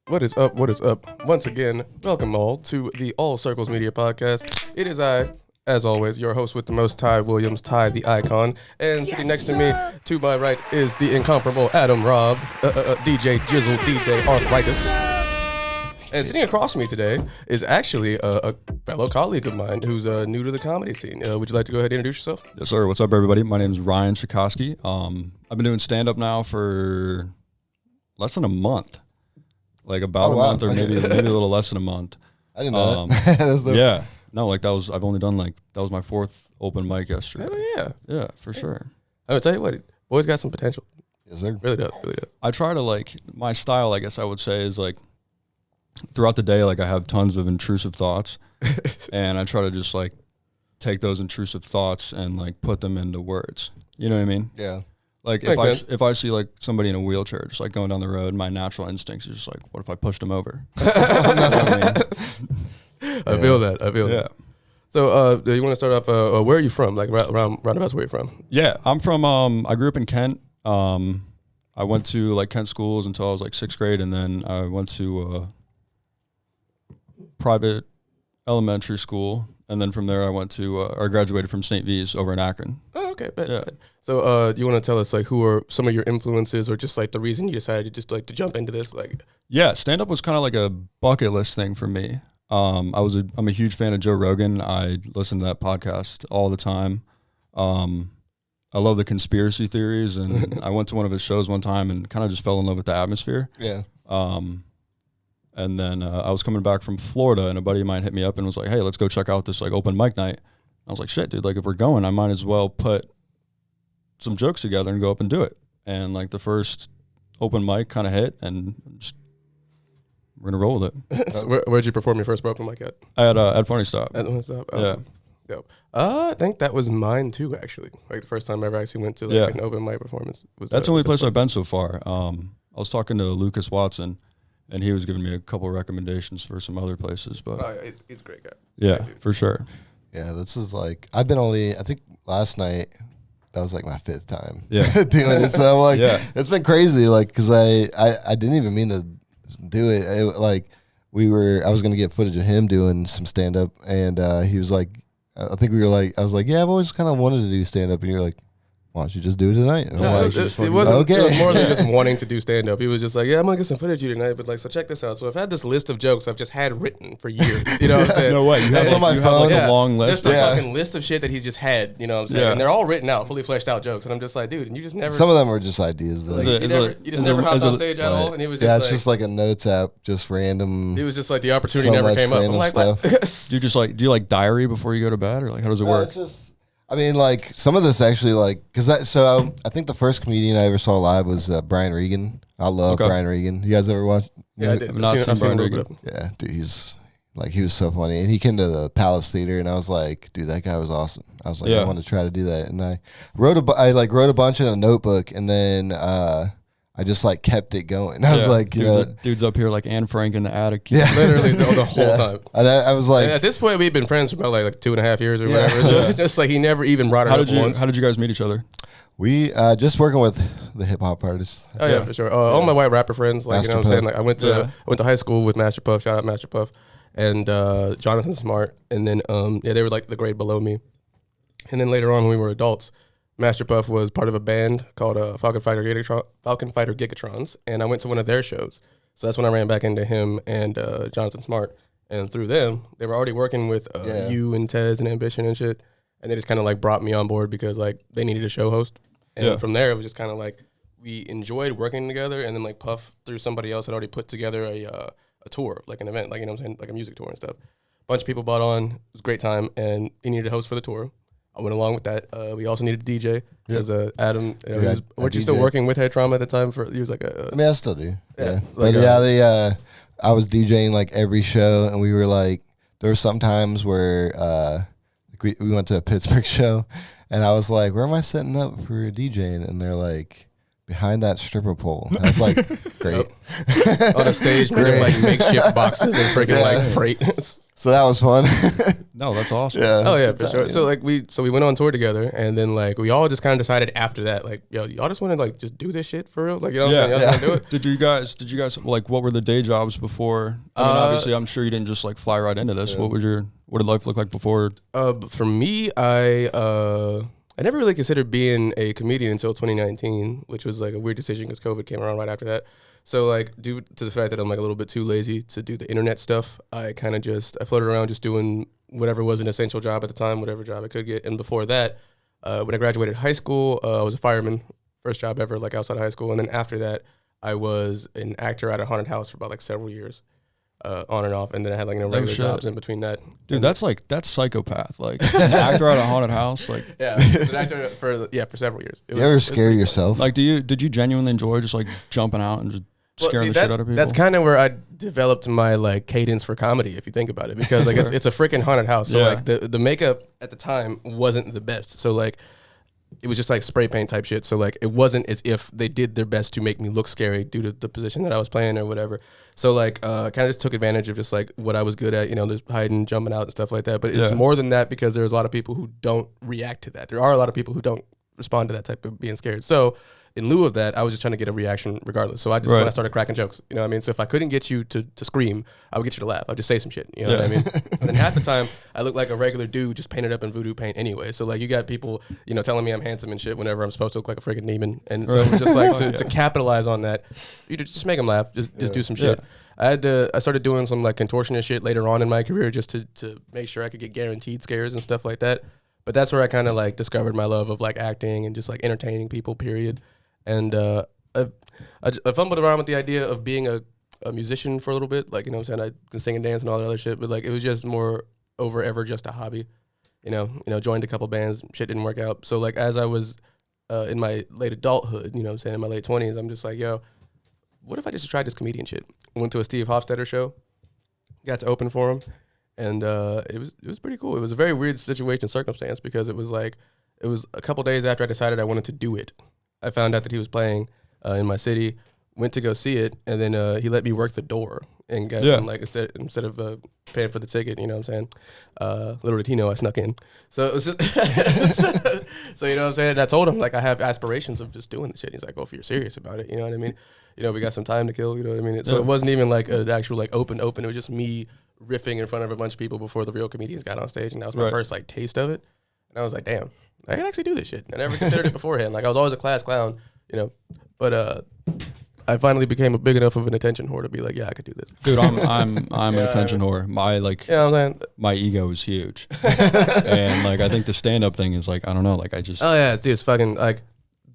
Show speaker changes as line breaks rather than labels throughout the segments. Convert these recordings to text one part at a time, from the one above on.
What is up? What is up? Once again, welcome all to the All Circles Media Podcast. It is I, as always, your host with the most, Tai Williams, Tai the Icon. And sitting next to me, to my right, is the incomparable Adam Robb, DJ Jizzle, DJ Arthritis. And sitting across from me today is actually a fellow colleague of mine who's new to the comedy scene. Would you like to go ahead and introduce yourself?
Yes, sir. What's up, everybody? My name is Ryan Chicoski. I've been doing stand-up now for less than a month. Like about a month or maybe a little less than a month.
I didn't know that.
Yeah. No, like that was my fourth open mic yesterday.
Oh, yeah.
Yeah, for sure.
I'm going to tell you what, boy's got some potential.
Yes, sir.
Really does, really does.
I try to my style, I guess I would say, is throughout the day, I have tons of intrusive thoughts. And I try to just take those intrusive thoughts and put them into words. You know what I mean?
Yeah.
If I see somebody in a wheelchair just going down the road, my natural instincts is just what if I pushed them over? You know what
I feel that. I feel that. So, you want to start off? Where are you from? Roundabouts, where are you from?
Yeah, I'm from. I grew up in Kent. I went to Kent schools until I was 6th grade, and then I went to private elementary school, and then from there I went to or graduated from St. V's over in Akron.
Oh, okay. Bet. So, you want to tell us who are some of your influences, or just the reason you decided to to jump into this?
Yeah, stand up was kind of a bucket list thing for me. I'm a huge fan of Joe Rogan. I listen to that podcast all the time. I love the conspiracy theories, and I went to one of his shows one time and kind of just fell in love with the atmosphere.
Yeah.
And then I was coming back from Florida, and a buddy of mine hit me up and was like, "Hey, let's go check out this open mic night." I was like, "Shit, dude! If we're going, I might as well put some jokes together and go up and do it." And the first open mic kind of hit, and we're gonna roll with it.
So where'd you perform your first open mic at?
At Funny Stop.
At Funny Stop.
Yeah.
Dope. I think that was mine too, actually. The first time I ever actually went to an open mic performance.
That's the only place I've been so far. I was talking to Lucas Watson, and he was giving me a couple of recommendations for some other places. But
he's a great guy.
Yeah, for sure.
Yeah, this is I've been I think last night, that was my 5th time doing it. So it's been crazy, because I didn't even mean to do it. I was going to get footage of him doing some stand-up, and he was I think we were I was yeah, I've always kind of wanted to do stand-up, and you're like, why don't you just do it tonight? And
it wasn't it was more than just wanting to do stand-up. He was just yeah, I'm going to get some footage of you tonight, but so check this out. So I've had this list of jokes I've just had written for years. You know what I'm saying?
No way. You have,
on my phone.
A long list?
Just a fucking list of shit that he's just had, you know what I'm saying?
Yeah.
And they're all written out, fully fleshed out jokes. And I'm just dude, and you just never...
Some of them are just ideas, though.
You just never hopped on stage at all, and he was just
it's just a notes app, just random...
It was just the opportunity never came up. I'm
stuff.
What?
Do you diary before you go to bed, or how does it work?
It's just... I mean, some of this actually, because I think the first comedian I ever saw live was Brian Regan. I love Brian Regan. You guys ever watch?
Yeah, I did.
I've not seen Brian Regan.
Yeah, dude, he's he was so funny, and he came to the Palace Theater, and I was like, dude, that guy was awesome. I was I want to try to do that, and I wrote a bunch in a notebook, and then I just kept it going. I was
dude's up here Anne Frank in the attic.
Yeah, literally the whole time.
And I was and
at this point, we've been friends for about 2.5 years or whatever. So it's just he never even brought it up once.
How did you guys meet each other?
We just working with the hip hop artists.
Oh yeah, for sure. All my white rapper friends, you know what I'm saying. I went to high school with Master Puff. Shout out Master Puff and Jonathan Smart, and then they were the grade below me. And then later on, when we were adults, Master Puff was part of a band called Falcon Fighter Gigatrons, and I went to one of their shows. So that's when I ran back into him and Jonathan Smart, and through them, they were already working with you and Tez and Ambition and shit, and they just kind of like brought me on board because like they needed a show host, and from there it was just kind of like we enjoyed working together, and then like Puff through somebody else had already put together a tour, like an event, like you know what I'm saying, like a music tour and stuff. A bunch of people bought on, it was a great time, and he needed a host for the tour. I went along with that. We also needed a DJ because Adam. Weren't you still working with Head Trauma at the time? He was like a.
I mean, I still do. Yeah,
like
I was DJing like every show, and we were like, there were some times where we went to a Pittsburgh show, and I was like, where am I setting up for DJing? And they're like, behind that stripper pole. And I was like, great.
On a stage, making like makeshift boxes and freaking like freight.
So that was fun.
No, that's awesome.
Yeah.
Oh yeah, for sure. Yeah. So like we went on tour together, and then like we all just kind of decided after that, like, yo, y'all just want to like just do this shit for real, like, you know what I'm saying? Y'all just wanna do it.
Did you guys like, what were the day jobs before? I mean, obviously, I'm sure you didn't just like fly right into this. Yeah. What did life look like before? For me, I never really considered being a comedian until 2019, which was like a weird decision because COVID came around right after that. So like, due to the fact that I'm like a little bit too lazy to do the internet stuff, I kind of I floated around just doing whatever was an essential job at the time, whatever job I could get. And before that, when I graduated high school, I was a fireman, first job ever, like outside of high school. And then after that, I was an actor at a haunted house for about like several years, on and off. And then I had like regular jobs in between that. Dude, that's psychopath. Like an actor at a haunted house. Like
yeah, I was an actor for several years.
You ever scare yourself?
Like, did you genuinely enjoy just like jumping out and just scaring the shit out of people?
That's kind of where I developed my like cadence for comedy, if you think about it, because like it's a freaking haunted house. So like the makeup at the time wasn't the best. So like it was just like spray paint type shit. So like it wasn't as if they did their best to make me look scary due to the position that I was playing or whatever. So like kind of just took advantage of just like what I was good at, just hiding, jumping out and stuff like that. But it's more than that, because there's a lot of people who don't react to that. There are a lot of people who don't respond to that type of being scared. So in lieu of that, I was just trying to get a reaction regardless. So I just when I started cracking jokes, you know what I mean? So if I couldn't get you to scream, I would get you to laugh. I'd just say some shit, you know what I mean? And then half the time, I look like a regular dude just painted up in voodoo paint anyway. So like you got people, telling me I'm handsome and shit whenever I'm supposed to look like a freaking demon. And so just like to capitalize on that, you just make them laugh, just do some shit. I started doing some like contortionist shit later on in my career just to make sure I could get guaranteed scares and stuff like that. But that's where I kind of like discovered my love of like acting and just like entertaining people, period. And I fumbled around with the idea of being a musician for a little bit. Like, I'm saying, I can sing and dance and all that other shit. But like, it was just more over ever just a hobby. Joined a couple bands, shit didn't work out. So like, as I was in my late adulthood, in my late 20s, I'm just like, yo, what if I just tried this comedian shit? Went to a Steve Hofstetter show, got to open for him. And it was pretty cool. It was a very weird situation, circumstance, because it was a couple days after I decided I wanted to do it. I found out that he was playing in my city, went to go see it, and then he let me work the door and got like instead of paying for the ticket, you know what I'm saying? Little did he know I snuck in. So it was just so you know what I'm saying? And I told him like I have aspirations of just doing this shit. He's like, "Oh, if you're serious about it, you know what I mean? We got some time to kill, you know what I mean?" So it wasn't even like an actual like open. It was just me riffing in front of a bunch of people before the real comedians got on stage, and that was my first like taste of it. And I was like, damn, I can actually do this shit. I never considered it beforehand. Like I was always a class clown, but I finally became a big enough of an attention whore to be like, yeah, I could do this.
Dude, I'm an attention whore. My ego is huge. And like I think the stand up thing is like, I don't know, like I just
it's fucking like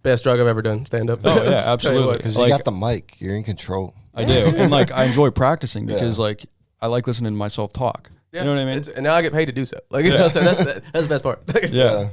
best drug I've ever done, stand up.
Oh yeah, absolutely.
Because you got the mic, you're in control.
I do. And like I enjoy practicing because like I like listening to myself talk. Yeah. You know what I mean?
And now I get paid to do so. Like that's the best part.
Yeah.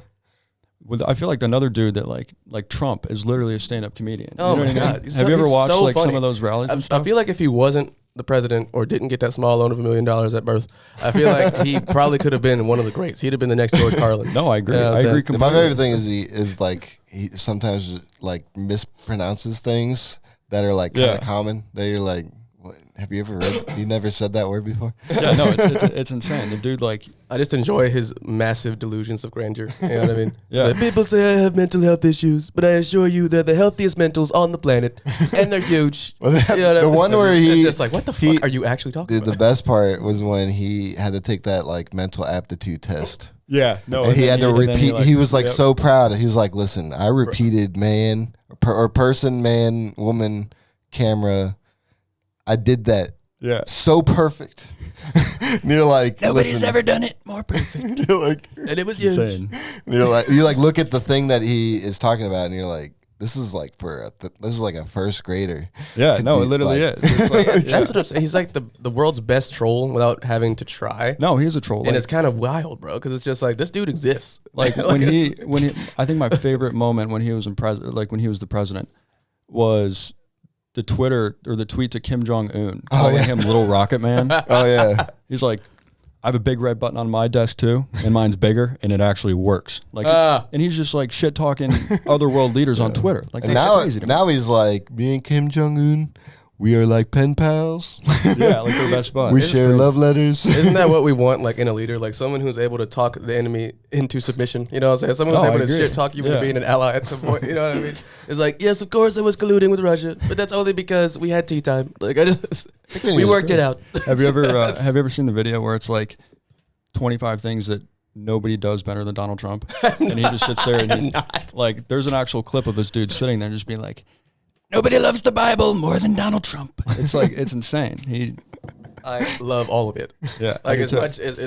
I feel like another dude that like Trump is literally a stand-up comedian.
Oh my God!
Have you ever watched like some of those rallies and stuff?
I feel like if he wasn't the president or didn't get that small loan of $1 million at birth, I feel like he probably could have been one of the greats. He'd have been the next George Carlin.
No, I agree. I agree completely.
My favorite thing is he sometimes like mispronounces things that are like kind of common. That you're like, what? Have you ever read? You never said that word before?
Yeah, no, it's insane. The dude like,
I just enjoy his massive delusions of grandeur. You know what I mean?
Yeah.
Like, people say I have mental health issues, but I assure you they're the healthiest mentals on the planet, and they're huge.
Well, the one where
it's just like, what the fuck are you actually talking about?
The best part was when he had to take that like mental aptitude test.
Yeah, no,
and he had to repeat. He was like so proud. He was like, "Listen, I repeated man or person, man, woman, camera. I did that.
Yeah,
so perfect." And you're like,
nobody's ever done it more perfect.
You're like,
and it was huge.
And you're like, look at the thing that he is talking about, and you're like, this is like this is like a first grader.
Yeah, no, it literally is. It's like,
that's what I'm saying. He's like the world's best troll without having to try.
No, he's a troll,
and it's kind of wild, bro, because it's just like this dude exists.
Like when he, I think my favorite moment when he was when he was the president was the Twitter or the tweet to Kim Jong-un calling him Little Rocket Man.
Oh yeah,
he's like, I have a big red button on my desk too, and mine's bigger, and it actually works. Like, and he's just like shit talking other world leaders on Twitter. Like,
now he's like, me and Kim Jong-un, we are like pen pals.
Yeah, like their best buds.
We share love letters.
Isn't that what we want, like in a leader? Like someone who's able to talk the enemy into submission. You know what I'm saying? Someone who's able to shit talk you into being an ally at some point. You know what I mean? It's like, yes, of course I was colluding with Russia, but that's only because we had tea time. Like we worked it out.
Have you ever seen the video where it's like 25 things that nobody does better than Donald Trump? And he just sits there and he, like, there's an actual clip of this dude sitting there just being like, nobody loves the Bible more than Donald Trump. It's like, it's insane.
I love all of it.
Yeah,
like as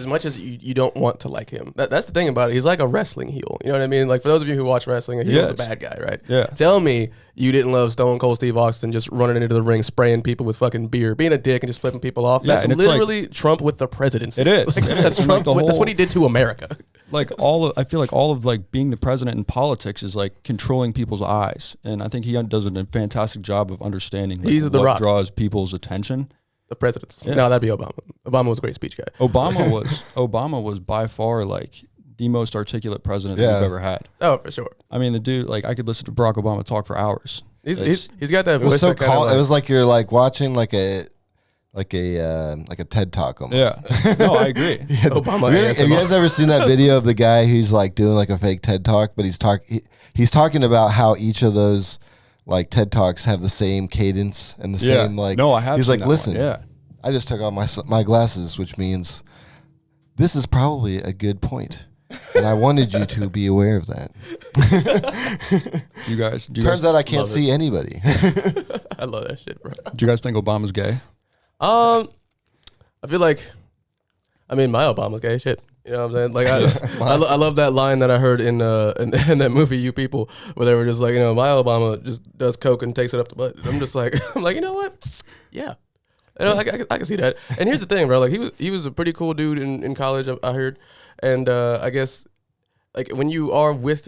much as you don't want to like him. That's the thing about it. He's like a wrestling heel. You know what I mean? Like for those of you who watch wrestling, a heel is a bad guy, right?
Yeah.
Tell me you didn't love Stone Cold Steve Austin just running into the ring, spraying people with fucking beer, being a dick and just flipping people off.
Yeah,
that's literally like, Trump with the presidency.
It is.
Like, that's Trump. That's what he did to America.
Like I feel like all of like being the president in politics is like controlling people's eyes, and I think he does a fantastic job of understanding like, what draws people's attention.
The presidents. Yeah. No, that'd be Obama. Obama was a great speech guy.
Obama was by far like the most articulate president that we've ever had.
Oh, for sure.
I mean, the dude, like I could listen to Barack Obama talk for hours.
He's got that voice.
It was so
that calm.
It was like you're like watching like a TED talk almost.
Yeah. No, I agree.
Obama.
Have you guys ever seen that video of the guy who's like doing like a fake TED talk, but he's talking about how each of those like TED Talks have the same cadence and the same like.
No, I have.
He's like, listen,
yeah.
I just took off my glasses, which means this is probably a good point, and I wanted you to be aware of that. Turns out I can't see anybody.
I love that shit, bro.
Do you guys think Obama's gay?
I feel like, I mean, my Obama's gay shit. You know what I'm saying? Like I love that line that I heard in that movie You People, where they were just like, you know, my Obama just does coke and takes it up the butt. I'm just like, you know what? Yeah, you know, I can see that. And here's the thing, bro. Like he was a pretty cool dude in college, I heard. And I guess like when you are with,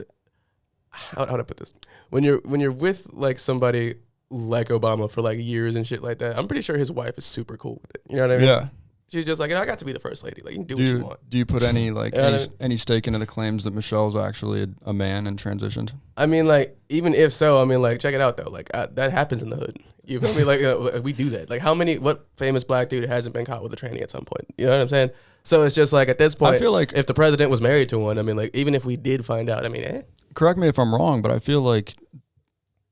how do I put this? When you're with like somebody like Obama for like years and shit like that, I'm pretty sure his wife is super cool with it. You know what I mean? Yeah. She's just like, I got to be the first lady. Like, you can do what you want.
Do you put any like any stake into the claims that Michelle's actually a man and transitioned?
I mean, like, even if so, I mean, like, check it out though. Like, that happens in the hood. You feel me? Like, we do that. Like, what famous black dude hasn't been caught with a tranny at some point? You know what I'm saying? So it's just like at this point, I feel like if the president was married to one, I mean, like, even if we did find out, I mean,
correct me if I'm wrong, but I feel like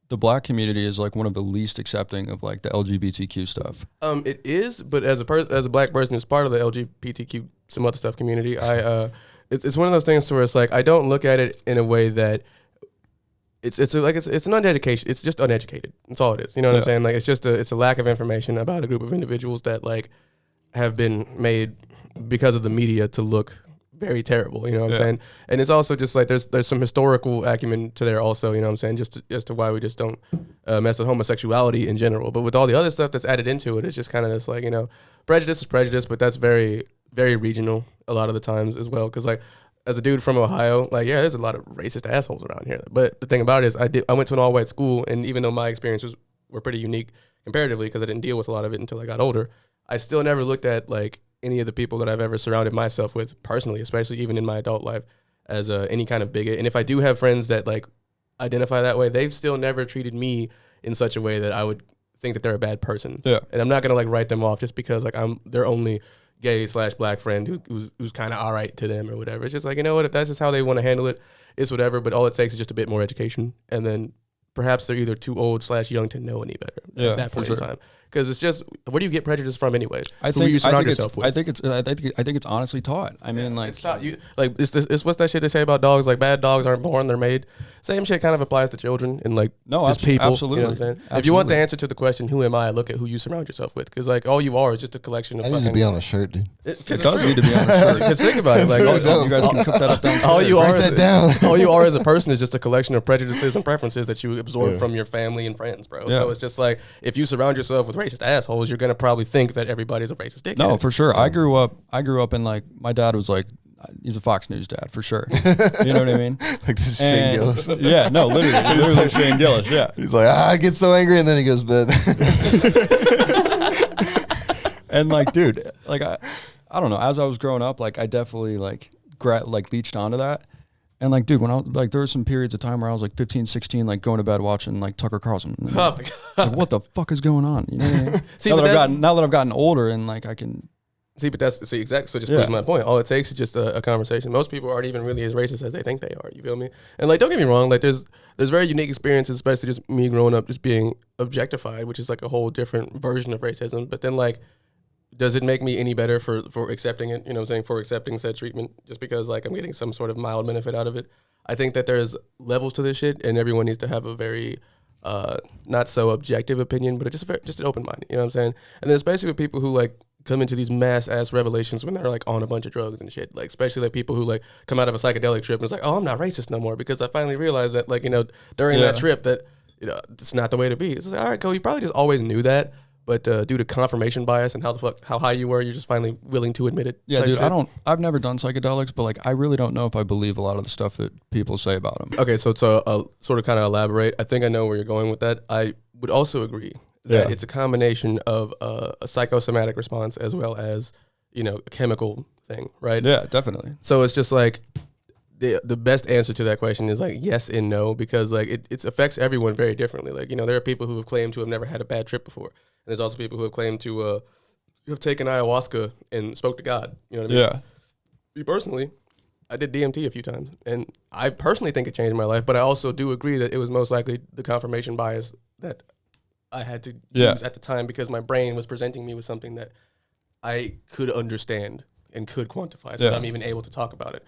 the black community is like one of the least accepting of like the LGBTQ stuff.
It is, but as a black person who's part of the LGBTQ some other stuff community, it's one of those things where it's like I don't look at it in a way that it's an uneducation. It's just uneducated. That's all it is. You know what I'm saying? Like it's a lack of information about a group of individuals that like have been made because of the media to look very terrible, you know what I'm saying? And it's also just like there's some historical acumen to there also, you know what I'm saying, just as to why we just don't mess with homosexuality in general. But with all the other stuff that's added into it, it's just kind of just like, you know, prejudice is prejudice, but that's very, very regional a lot of the times as well. Because like as a dude from Ohio, like, yeah, there's a lot of racist assholes around here. But the thing about it is I went to an all-white school, and even though my experiences were pretty unique comparatively because I didn't deal with a lot of it until I got older, I still never looked at like any of the people that I've ever surrounded myself with personally, especially even in my adult life, as any kind of bigot. And if I do have friends that like identify that way, they've still never treated me in such a way that I would think that they're a bad person. Yeah. And I'm not gonna like write them off just because like I'm their only gay/black friend who's kind of all right to them or whatever. It's just like, you know what, if that's just how they want to handle it, it's whatever. But all it takes is just a bit more education, and then perhaps they're either too old/young to know any better at that point in time. Because it's just, where do you get prejudice from anyway?
I think it's honestly taught. I mean, like,
it's taught. It's what's that shit they say about dogs? Like, bad dogs aren't born, they're made. Same shit kind of applies to children and like just people.
Absolutely.
You know what I'm saying? Absolutely. If you want the answer to the question, who am I? Look at who you surround yourself with. Because like all you are is just a collection of.
That needs to be on a shirt, dude.
It does need to be on a shirt.
Because think about it, like
you guys can cook that up downstairs.
All you are as a person is just a collection of prejudices and preferences that you absorb from your family and friends, bro. So it's just like if you surround yourself with racist assholes, you're gonna probably think that everybody's a racist dickhead.
No, for sure. I grew up in like, my dad was like, he's a Fox News dad for sure. You know what I mean?
Like this is Shane Gillis.
Yeah, no, literally Shane Gillis. Yeah,
he's like, I get so angry, and then he goes to bed.
And like, dude, like I don't know. As I was growing up, like I definitely like leached onto that. And like, dude, when I was like, there were some periods of time where I was like 15, 16, like going to bed watching like Tucker Carlson. Oh my God. Like, what the fuck is going on? You know what I mean? See, now that I've gotten older and like I can.
Exactly. So just proves my point. All it takes is just a conversation. Most people aren't even really as racist as they think they are. You feel me? And like, don't get me wrong. Like, there's very unique experiences, especially just me growing up, just being objectified, which is like a whole different version of racism. But then like, does it make me any better for accepting it? You know what I'm saying? For accepting said treatment just because like I'm getting some sort of mild benefit out of it. I think that there's levels to this shit and everyone needs to have a very not so objective opinion, but just an open mind. You know what I'm saying? And then especially with people who like come into these mass ass revelations when they're like on a bunch of drugs and shit. Like especially like people who like come out of a psychedelic trip and it's like, oh, I'm not racist no more because I finally realized that like, you know, during that trip that, you know, it's not the way to be. It's like, all right, cool. You probably just always knew that. But due to confirmation bias and how high you were, you're just finally willing to admit it.
Yeah, dude, I've never done psychedelics, but like I really don't know if I believe a lot of the stuff that people say about them.
Okay, so to sort of kind of elaborate, I think I know where you're going with that. I would also agree that it's a combination of a psychosomatic response as well as, you know, a chemical thing, right?
Yeah, definitely.
So it's just like the best answer to that question is like yes and no because like it affects everyone very differently. Like, you know, there are people who have claimed to have never had a bad trip before. And there's also people who have claimed to have taken ayahuasca and spoke to God. You know what I mean?
Yeah.
Me personally, I did DMT a few times, and I personally think it changed my life. But I also do agree that it was most likely the confirmation bias that I had to use at the time because my brain was presenting me with something that I could understand and could quantify, so that I'm even able to talk about it.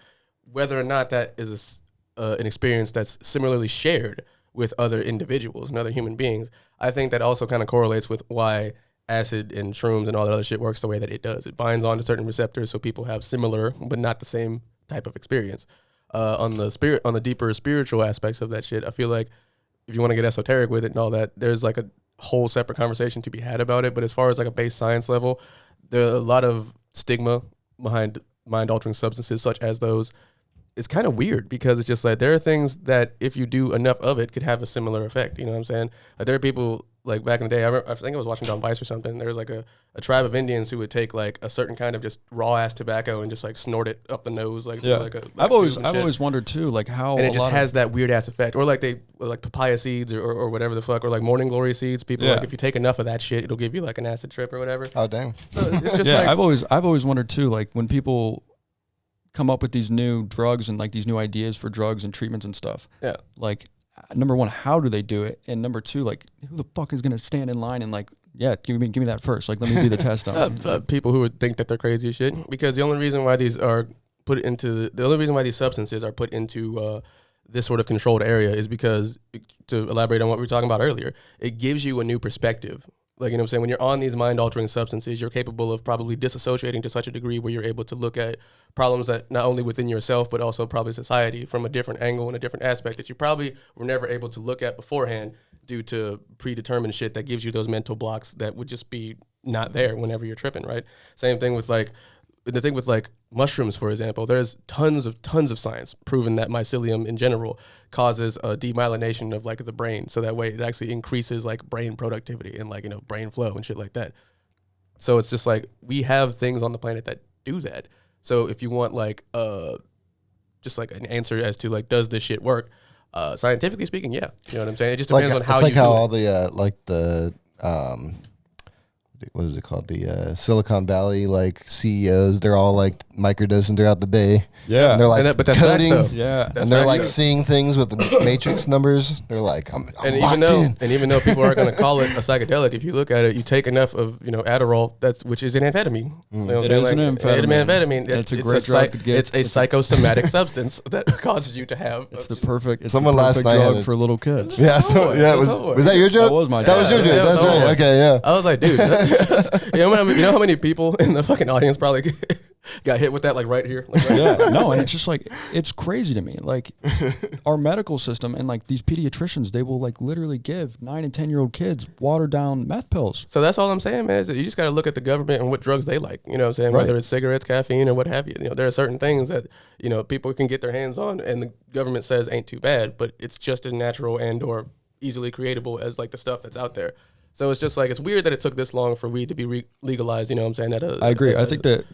Whether or not that is an experience that's similarly shared with other individuals and other human beings, I think that also kind of correlates with why acid and shrooms and all that other shit works the way that it does. It binds onto certain receptors so people have similar but not the same type of experience. On the deeper spiritual aspects of that shit, I feel like if you want to get esoteric with it and all that, there's like a whole separate conversation to be had about it. But as far as like a base science level, there are a lot of stigma behind mind-altering substances such as those. It's kind of weird because it's just like there are things that if you do enough of it could have a similar effect. You know what I'm saying? Like there are people like back in the day, I think I was watching it on Vice or something. There was like a tribe of Indians who would take like a certain kind of just raw ass tobacco and just like snort it up the nose. Like,
I've always wondered too, like how,
and it just has that weird ass effect. Or like like papaya seeds or whatever the fuck, or like morning glory seeds. People like if you take enough of that shit, it'll give you like an acid trip or whatever.
Oh damn.
So it's just like,
I've always wondered too, like when people come up with these new drugs and like these new ideas for drugs and treatments and stuff.
Yeah.
Like, number one, how do they do it? And number two, like, who the fuck is gonna stand in line and like, give me that first. Like, let me do the test on it.
People who would think that they're crazy as shit. Because the only reason why these substances are put into this sort of controlled area is because, to elaborate on what we were talking about earlier, it gives you a new perspective. Like, you know what I'm saying? When you're on these mind-altering substances, you're capable of probably disassociating to such a degree where you're able to look at problems that not only within yourself, but also probably society from a different angle and a different aspect that you probably were never able to look at beforehand due to predetermined shit that gives you those mental blocks that would just be not there whenever you're tripping, right? Same thing with like, the thing with like mushrooms, for example, there's tons of science proving that mycelium in general causes a demyelination of like the brain. So that way it actually increases like brain productivity and like, you know, brain flow and shit like that. So it's just like, we have things on the planet that do that. So if you want like, just like an answer as to like, does this shit work? Scientifically speaking, yeah. You know what I'm saying? It just depends on how you do it. It's like how
all the, like the, what is it called? The Silicon Valley like CEOs, they're all like microdosing throughout the day.
Yeah,
and they're like
but that's
coding.
Yeah,
and they're like seeing things with the matrix numbers. They're like, I'm
even though people aren't going to call it a psychedelic, if you look at it, you take enough of Adderall, which is an amphetamine. You know
it is an amphetamine.
It's
a great drug to get.
It's a psychosomatic substance that causes you to have.
It's the perfect.
Someone last night
drug for little kids.
Yeah, was that your joke?
That was my joke.
That was your joke. That's right. Okay, yeah.
I was like, dude, you know how many people in the fucking audience probably got hit with that, like right here? Like right
yeah, no, and it's just like, it's crazy to me. Like, our medical system and like these pediatricians, they will like literally give 9 and 10-year-old kids watered down meth pills.
So that's all I'm saying, man, is that you just got to look at the government and what drugs they like. You know what I'm saying? Right. Whether it's cigarettes, caffeine, or what have you. You know, there are certain things that, you know, people can get their hands on and the government says ain't too bad, but it's just as natural and or easily creatable as like the stuff that's out there. So it's just like, it's weird that it took this long for weed to be legalized. You know what I'm saying?
I agree. I think that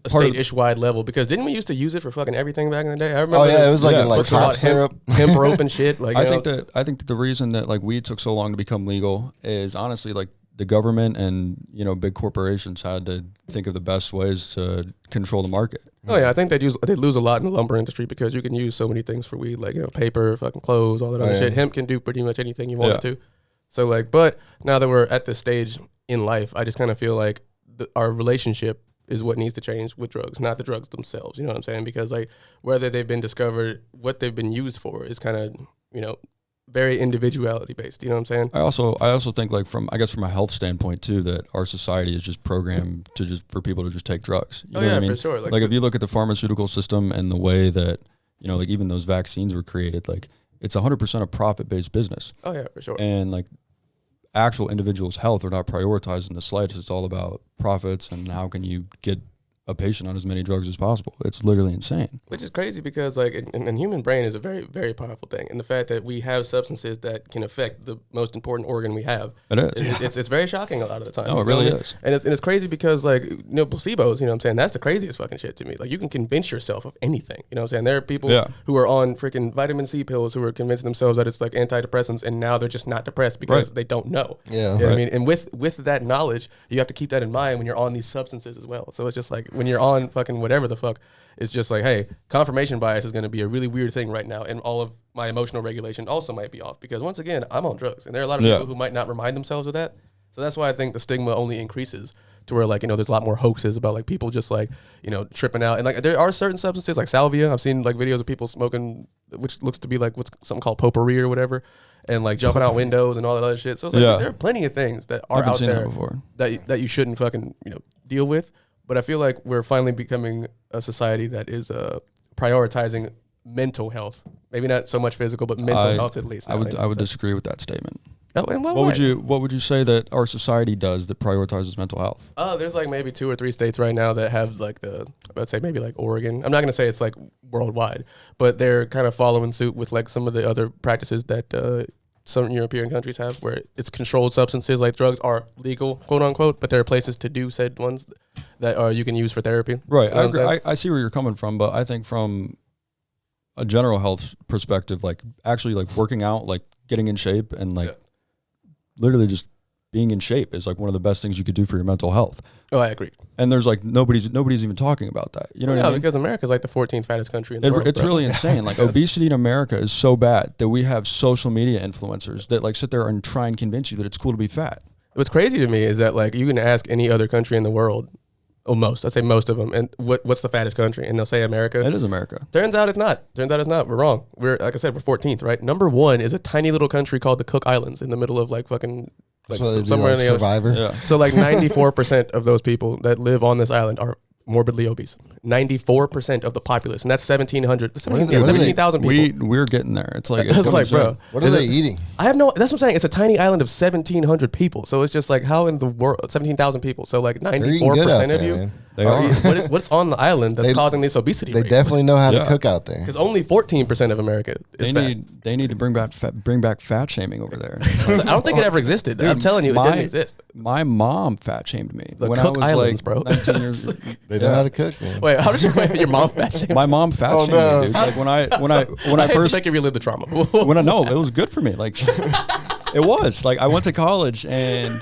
a state-ish wide level, because didn't we used to use it for fucking everything back in the day? I remember.
Oh yeah, it was like in like cough syrup,
hemp rope and shit. Like
I think that the reason that like weed took so long to become legal is honestly like the government and big corporations had to think of the best ways to control the market.
Oh yeah, I think they'd lose a lot in the lumber industry, because you can use so many things for weed, like paper, fucking clothes, all that other shit. Hemp can do pretty much anything you want it to. So like, but now that we're at this stage in life, I just kind of feel like our relationship is what needs to change with drugs, not the drugs themselves. You know what I'm saying? Because like whether they've been discovered, what they've been used for is kind of, very individuality based. You know what I'm saying?
I also think like from a health standpoint too, that our society is just programmed for people to just take drugs. You know what I mean?
For sure.
Like if you look at the pharmaceutical system and the way that, like even those vaccines were created, like it's 100% a profit based business.
Oh yeah, for sure.
And like actual individuals' health are not prioritized in the slightest. It's all about profits and how can you get a patient on as many drugs as possible. It's literally insane.
Which is crazy, because like an human brain is a very, very powerful thing. And the fact that we have substances that can affect the most important organ we have.
It is.
It's very shocking a lot of the time.
No, it really is.
And it's crazy because like, placebos, you know what I'm saying? That's the craziest fucking shit to me. Like you can convince yourself of anything. You know what I'm saying? There are people who are on freaking vitamin C pills who are convincing themselves that it's like antidepressants, and now they're just not depressed because they don't know.
Yeah.
You know what I mean? And with that knowledge, you have to keep that in mind when you're on these substances as well. So it's just like when you're on fucking whatever the fuck, it's just like, hey, confirmation bias is going to be a really weird thing right now, and all of my emotional regulation also might be off, because once again, I'm on drugs, and there are a lot of people who might not remind themselves of that. So that's why I think the stigma only increases to where like, there's a lot more hoaxes about like people just like, tripping out. And like there are certain substances like salvia. I've seen like videos of people smoking, which looks to be like what's something called potpourri or whatever, and like jumping out windows and all that other shit. So it's like there are plenty of things that are out there that you shouldn't fucking deal with. But I feel like we're finally becoming a society that is prioritizing mental health. Maybe not so much physical, but mental health at least.
I would disagree with that statement.
Oh, and what
would you say that our society does that prioritizes mental health?
There's like maybe 2 or 3 states right now that have like let's say maybe like Oregon. I'm not gonna say it's like worldwide, but they're kind of following suit with like some of the other practices that certain European countries have, where it's controlled substances like drugs are legal, quote unquote, but there are places to do said ones that you can use for therapy.
Right. I agree. I see where you're coming from, but I think from a general health perspective, like actually like working out, like getting in shape and like literally just being in shape is like one of the best things you could do for your mental health.
Oh, I agree.
And there's like nobody's even talking about that. You know what I mean?
Because America's like the 14th fattest country in the world.
It's really insane. Like obesity in America is so bad that we have social media influencers that like sit there and try and convince you that it's cool to be fat.
What's crazy to me is that like you can ask any other country in the world, I'd say most of them, and what's the fattest country? And they'll say America.
It is America.
Turns out it's not. We're wrong. We're, like I said, we're 14th, right? Number 1 is a tiny little country called the Cook Islands in the middle of like fucking like somewhere in the
Survivor.
ocean. Yeah. So like 94% of those people that live on this island are morbidly obese. 94% of the populace, and that's 17,000 people.
We're getting there. It's like
it's like, bro,
what are they eating?
I have no. That's what I'm saying. It's a tiny island of 1,700 people. So it's just like, how in the world, 17,000 people. So like 94% of you.
Man.
They are.
What's on the island that's causing this obesity?
They definitely know how to cook out there.
Because only 14% of America is fat.
They need to bring back fat shaming over there.
So I don't think it ever existed. Dude, I'm telling you, it didn't exist.
My mom fat shamed me
the
when
Cook
I was
Islands,
like
bro.
19 years.
They know how to cook, man.
Wait, how did your mom fat shame?
My mom fat shamed me, dude. Like when I first
make you relive the trauma.
It was good for me. Like it was like I went to college and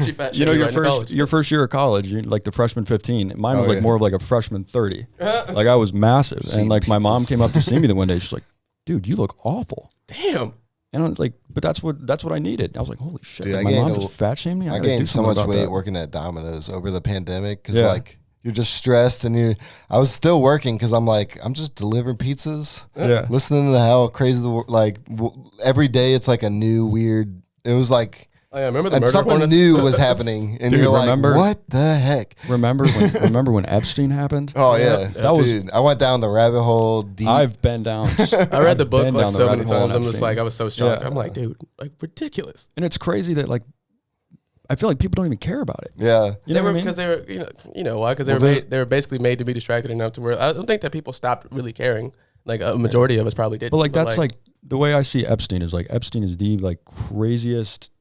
she fat shamed
your first year of college, like the freshman 15. Mine was like more of like a freshman 30. Like I was massive, and like my mom came up to see me the one day. She's like, "Dude, you look awful."
Damn.
And I was like, but that's what I needed. I was like, holy shit!
Dude,
like, my mom just fat shamed me.
I gained so much weight working at Domino's over the pandemic because like you're just stressed and I was still working because I'm like, I'm just delivering pizzas.
Yeah.
Listening to how crazy every day it's like a new weird. It was like.
Oh, yeah, remember the murder
something
hornets?
new was happening, and
Dude,
you're like, "What the heck?"
Remember when Epstein happened?
Oh yeah, I went down the rabbit hole deep.
I've been down.
I read the book like so many times. I'm just like, I was so shocked.
Yeah.
I'm like, dude, like ridiculous.
And it's crazy that like, I feel like people don't even care about it.
Yeah,
they were because they were you know why? Because they were basically made to be distracted enough to where I don't think that people stopped really caring. Like a majority of us probably did.
But like that's like the way I see Epstein is like Epstein is the like craziest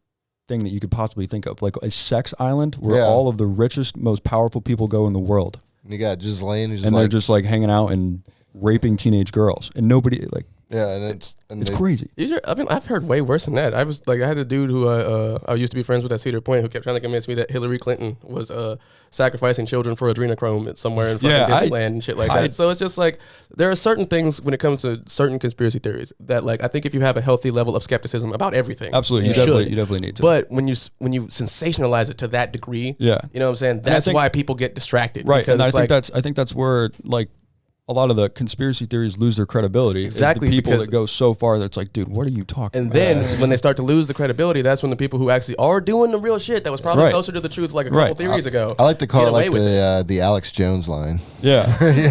thing that you could possibly think of, like a sex island where all of the richest, most powerful people go in the world.
You got Ghislaine, who's
and they're just like hanging out and raping teenage girls, and nobody like.
Yeah, and
it's crazy.
I've heard way worse than that. I had a dude who I used to be friends with at Cedar Point who kept trying to convince me that Hillary Clinton was sacrificing children for adrenochrome somewhere in fucking Disneyland and shit like that. So it's just like there are certain things when it comes to certain conspiracy theories that like I think if you have a healthy level of skepticism about everything,
absolutely, you definitely need to.
But when you sensationalize it to that degree, you know what I'm saying? That's why people get distracted,
right? And I think that's where like. A lot of the conspiracy theories lose their credibility.
Exactly.
The people that go so far that it's like, dude, what are you talking about?
And then when they start to lose the credibility, that's when the people who actually are doing the real shit that was probably closer to the truth like a couple theories ago.
I like to call it like the Alex Jones line.
Yeah.
you're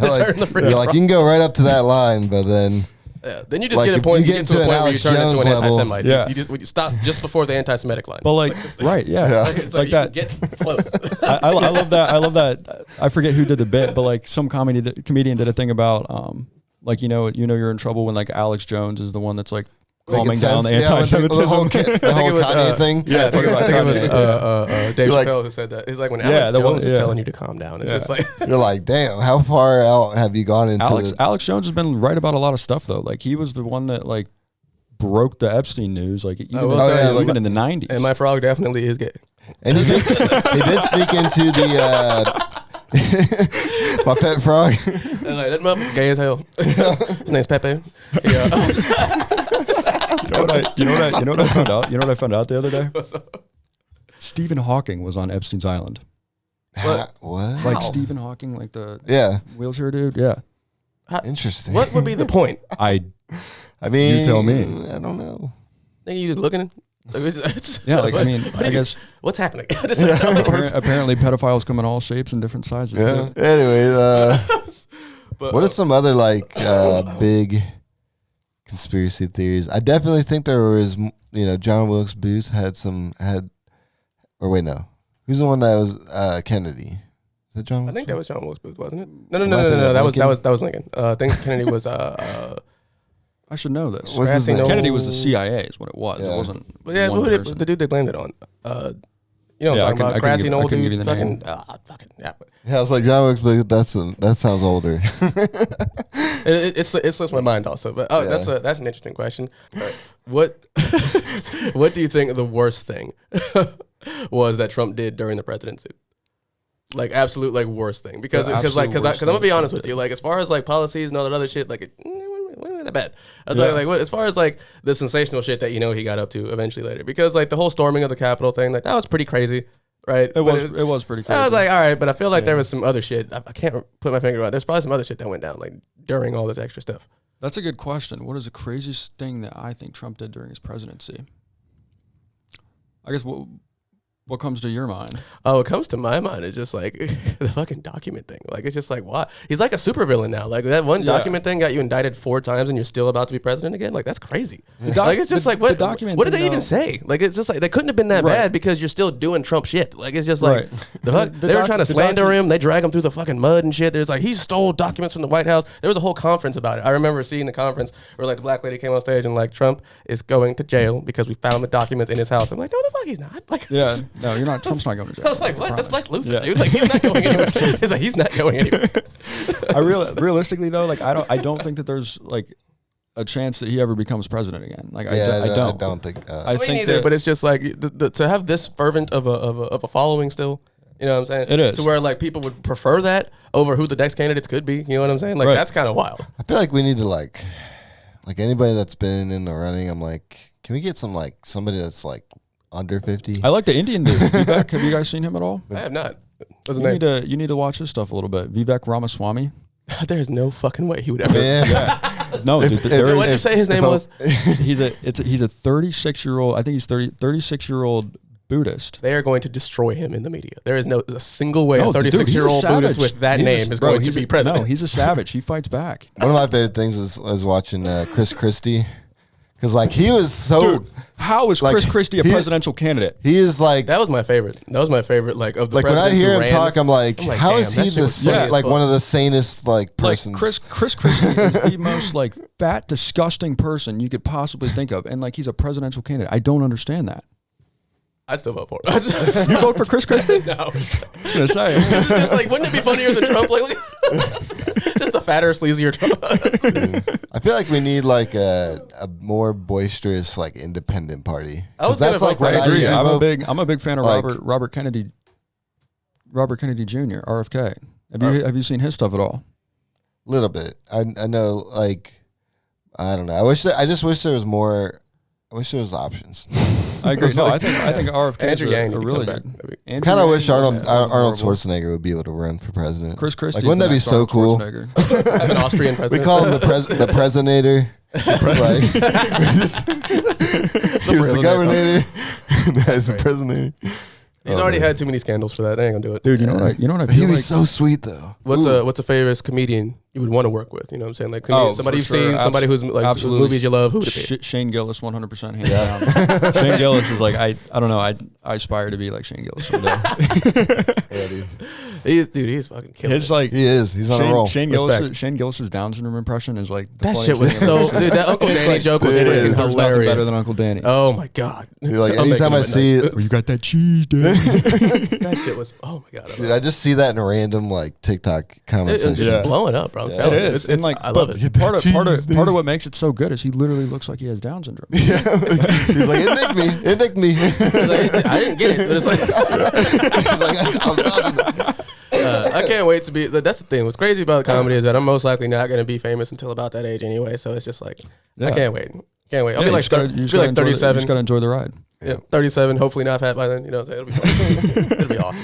like, you can go right up to that line, but then...
then you just get a point. You get to a point where you turn into an anti-Semite. Yeah. You stop just before the anti-Semitic line.
But like, right, yeah,
like that. Get close.
I love that. I love that. I forget who did the bit, but like some comedian did a thing about like you're in trouble when like Alex Jones is the one that's like calming down the anti-Semitism.
The whole Kanye thing.
Yeah, I think it was Dave Chappelle who said that. It's like when Alex Jones is telling you to calm down. It's just like
you're like, damn, how far out have you gone into
Alex Jones has been right about a lot of stuff though. Like he was the one that like broke the Epstein news. Like even in the 90s.
And my frog definitely is gay.
And he did sneak into the my pet frog.
And like that motherfucker gay as hell. His name's Pepe.
You know what I found out? You know what I found out the other day? Stephen Hawking was on Epstein's island.
What?
Like Stephen Hawking, like the wheelchair dude? Yeah.
Interesting.
What would be the point?
I mean,
you tell me.
I don't know.
Think you just looking?
I guess
what's happening?
Apparently, pedophiles come in all shapes and different sizes.
Yeah.
Too.
Anyways, what are some other like big conspiracy theories? I definitely think there was, John Wilkes Booth who's the one that was Kennedy? Is that John?
I think that was John Wilkes Booth, wasn't it? No. That was Lincoln. I think Kennedy was.
I should know this. Kennedy was the CIA, is what it was.
Yeah.
It wasn't.
But yeah, the dude they blamed it on. You know what I'm talking about? Grassy old dude. Fucking.
Yeah, I was like, John Wilkes Booth. That sounds older.
It slips my mind also, but that's an interesting question. Right. What do you think the worst thing was that Trump did during the presidency? Like absolute like worst thing because I'm gonna be honest with you, like as far as like policies and all that other shit, like it wasn't that bad. I was like as far as like the sensational shit that he got up to eventually later, because like the whole storming of the Capitol thing, like that was pretty crazy. Right,
it was pretty crazy.
I was like, all right, but I feel like there was some other shit. I can't put my finger on it. There's probably some other shit that went down like during all this extra stuff.
That's a good question. What is the craziest thing that I think Trump did during his presidency? I guess what comes to your mind?
Oh, what comes to my mind is just like the fucking document thing. Like it's just like, why? He's like a supervillain now. Like that one document thing got you indicted 4 times and you're still about to be president again. Like that's crazy. Like it's just like what did they even say? Like it's just like they couldn't have been that bad because you're still doing Trump shit. Like it's just like the fuck. They were trying to slander him. They drag him through the fucking mud and shit. There's like he stole documents from the White House. There was a whole conference about it. I remember seeing the conference where like the black lady came on stage and like Trump is going to jail because we found the documents in his house. I'm like, no, the fuck he's not. Like
no, you're not. Trump's not going to jail.
I was like, what? That's Lex Luthor, dude. Like, he's not going anywhere. He's like, he's not going anywhere.
Realistically though, like I don't think that there's like a chance that he ever becomes president again. Like I
don't think.
I think neither, but it's just like to have this fervent of a following still. You know what I'm saying?
It is.
To where like people would prefer that over who the next candidates could be. You know what I'm saying? Like that's kind of wild.
I feel like we need to like anybody that's been in the running. I'm like, can we get somebody that's like under 50?
I like the Indian dude. Vivek, have you guys seen him at all?
I have not.
You need to watch his stuff a little bit. Vivek Ramaswamy.
There's no fucking way he would ever.
No, dude.
What did you say his name was?
He's a 36-year-old. I think he's 36-year-old Buddhist.
They are going to destroy him in the media. There is a single way a 36-year-old Buddhist with that name is going to be president.
No, he's a savage. He fights back.
One of my favorite things is watching Chris Christie. Because like he was so.
Dude, how is Chris Christie a presidential candidate?
He is like.
That was my favorite. Like of the
like when I hear him talk, I'm like how is he one of the sanest persons?
Like Chris Christie is the most like fat, disgusting person you could possibly think of, and like he's a presidential candidate. I don't understand that.
I'd still vote for it.
You vote for Chris Christie?
No.
I was gonna say.
It's like, wouldn't it be funnier than Trump lately? Just a fatter, sleazier Trump.
I feel like we need like a more boisterous, like independent party.
I was
that's like what I
agree.
usually vote.
I'm a big fan of
like,
Robert Kennedy Jr. RFK. Have you seen his stuff at all?
Little bit. I know. Like, I don't know. I just wish there was more. I wish there was options.
I agree. No, I think RFK
Andrew
is
Yang
a really
back.
good.
Kind of wish Arnold Schwarzenegger would be able to run for president.
Chris Christie.
Like, wouldn't that be so cool?
Have an Austrian president.
We call him the presidentator. Like, he was the governor. That's the president.
He's already had too many scandals for that. They ain't gonna do it,
dude. You know what I feel
He'd be
like?
so sweet though.
What's a famous comedian you would want to work with? You know what I'm saying? Like somebody you've seen, somebody who's like
absolutely.
movies you love. Who would it be?
Shane Gillis, 100% hands down. Shane Gillis is like I don't know. I aspire to be like Shane Gillis someday.
Yeah, dude.
He's fucking killing it.
Like
he is. He's on a roll.
Shane Gillis's Down syndrome impression is like
that shit was so. Dude, that Uncle Danny joke was freaking hilarious.
Better than Uncle Danny.
Oh my god.
Dude, like anytime I see it,
you got that cheese, dude.
That shit was. Oh my god.
Dude, I just see that in a random like TikTok comment section.
It's blowing up, bro. I'm telling you. It's like I love it.
Part of what makes it so good is he literally looks like he has Down syndrome.
Yeah. He's like, it nicked me.
I didn't get it, but it's like,
He's like I was talking.
I can't wait to be. That's the thing. What's crazy about comedy is that I'm most likely not going to be famous until about that age anyway. So it's just like, I can't wait. Can't wait. I'll be like 37.
You just gotta enjoy the ride.
Yeah, 37. Hopefully not fat by then. You know, it'll be fun. It'll be awesome.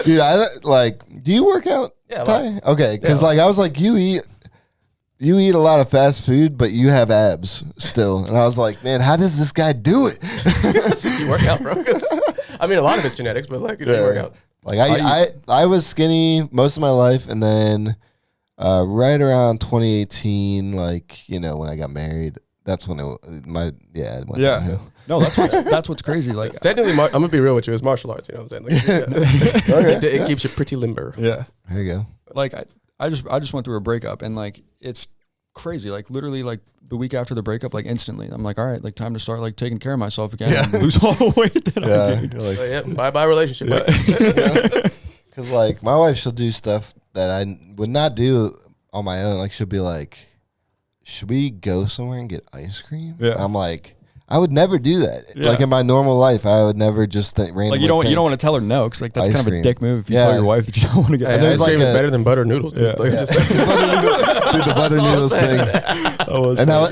Dude, I like. Do you work out?
Yeah.
Ty? Okay, because like I was like, you eat a lot of fast food, but you have abs still, and I was like, man, how does this guy do it?
You work out, bro. I mean, a lot of it's genetics, but like, you work out.
Like I was skinny most of my life, and then right around 2018, like when I got married, that's when it went downhill.
No, that's what's crazy. Like
technically, I'm gonna be real with you. It's martial arts. You know what I'm saying? Like,
Okay.
it keeps you pretty limber.
Yeah.
There you go.
Like I just went through a breakup, and like it's crazy. Like literally, like the week after the breakup, like instantly, I'm like, all right, like time to start like taking care of myself again and lose all the weight that I gained.
Like,
bye relationship.
Because like my wife, she'll do stuff that I would not do on my own. Like she'll be like, should we go somewhere and get ice cream?
Yeah.
And I'm like, I would never do that.
Yeah.
Like in my normal life, I would never just randomly.
Like you don't want to tell her no, because like that's kind of a dick move if you tell your wife that you don't want to get.
Ice cream is better than butter noodles. Dude.
Yeah. The butter noodles thing.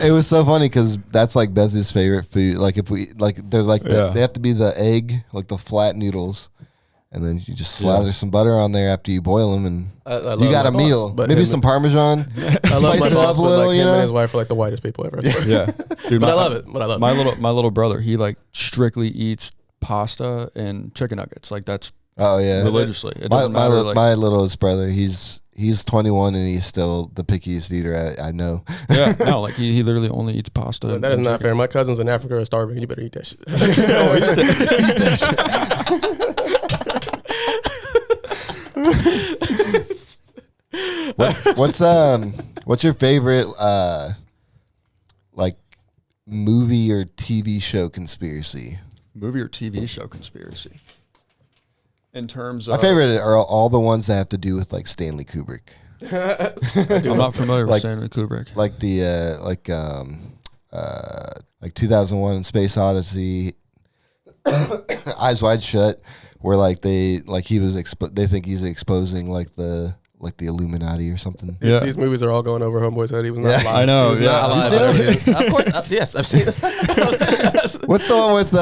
It was so funny because that's like Bezzy's favorite food. Like if we like, they're like they have to be the egg, like the flat noodles. And then you just slather some butter on there after you boil them, and you got a meal. Maybe some Parmesan.
I love my
spice it
boss,
up a
but
little,
like him and his wife are like the whitest people ever.
Yeah, dude.
But I love it.
My little brother, he like strictly eats pasta and chicken nuggets. Like that's religiously. It doesn't matter.
My littlest brother, he's 21 and he's still the pickiest eater I know.
Yeah, no, like he literally only eats pasta.
That is not fair. My cousins in Africa are starving. You better eat that shit.
Eat that shit. What's your favorite like movie or TV show conspiracy?
Movie or TV show conspiracy? In terms of
my favorite are all the ones that have to do with like Stanley Kubrick.
I'm not familiar with Stanley Kubrick.
Like the like 2001 Space Odyssey, Eyes Wide Shut, where like they think he's exposing like the Illuminati or something.
Yeah, these movies are all going over homeboy's head. He was not alive.
I know.
Of course, yes, I've seen it.
What's the one with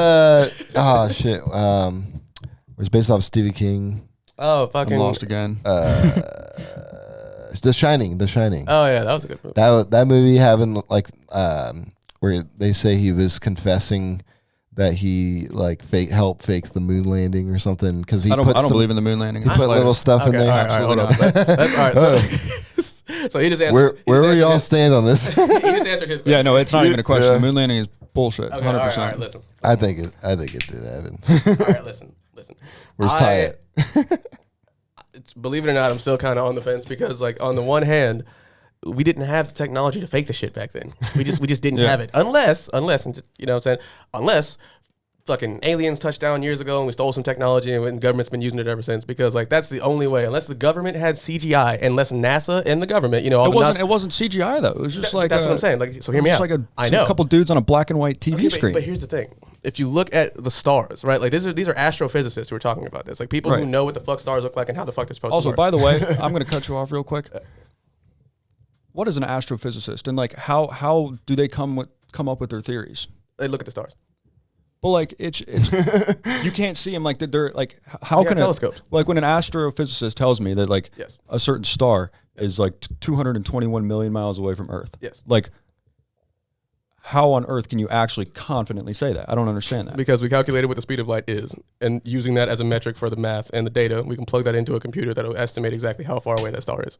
it's based off Stephen King.
Oh, fucking
I'm lost again.
The Shining.
Oh yeah, that was a good movie.
That movie having like where they say he was confessing that he like helped fake the moon landing or something because I
don't believe in the moon landing.
He put little stuff in there.
All right, hold on. That's all right. So he just answered.
Where will y'all stand on this?
He just answered his question.
Yeah, no, it's not even a question. The moon landing is bullshit.
Okay,
100%.
all right, listen.
I think it did happen.
All right, listen.
Where's Ty at?
Believe it or not, I'm still kind of on the fence because, like, on the one hand, we didn't have the technology to fake the shit back then. We just didn't have it. Unless, and just, you know what I'm saying? Unless fucking aliens touched down years ago and we stole some technology and the government's been using it ever since, because like that's the only way, unless the government had CGI, unless NASA and the government, you know,
it wasn't CGI though. It was just like
that's what I'm saying. Like, so hear me out.
Like a couple dudes on a black and white TV screen.
But here's the thing: if you look at the stars, right? Like these are astrophysicists who are talking about this, like people who know what the fuck stars look like and how the fuck they're supposed to work.
Also, by the way, I'm going to cut you off real quick. What is an astrophysicist, and like how do they come up with their theories?
They look at the stars.
But like it's you can't see them, like they're like how can
telescopes?
Like when an astrophysicist tells me that like a certain star is like 221 million miles away from Earth.
Yes.
Like how on earth can you actually confidently say that? I don't understand that.
Because we calculated what the speed of light is, and using that as a metric for the math and the data, we can plug that into a computer that will estimate exactly how far away that star is,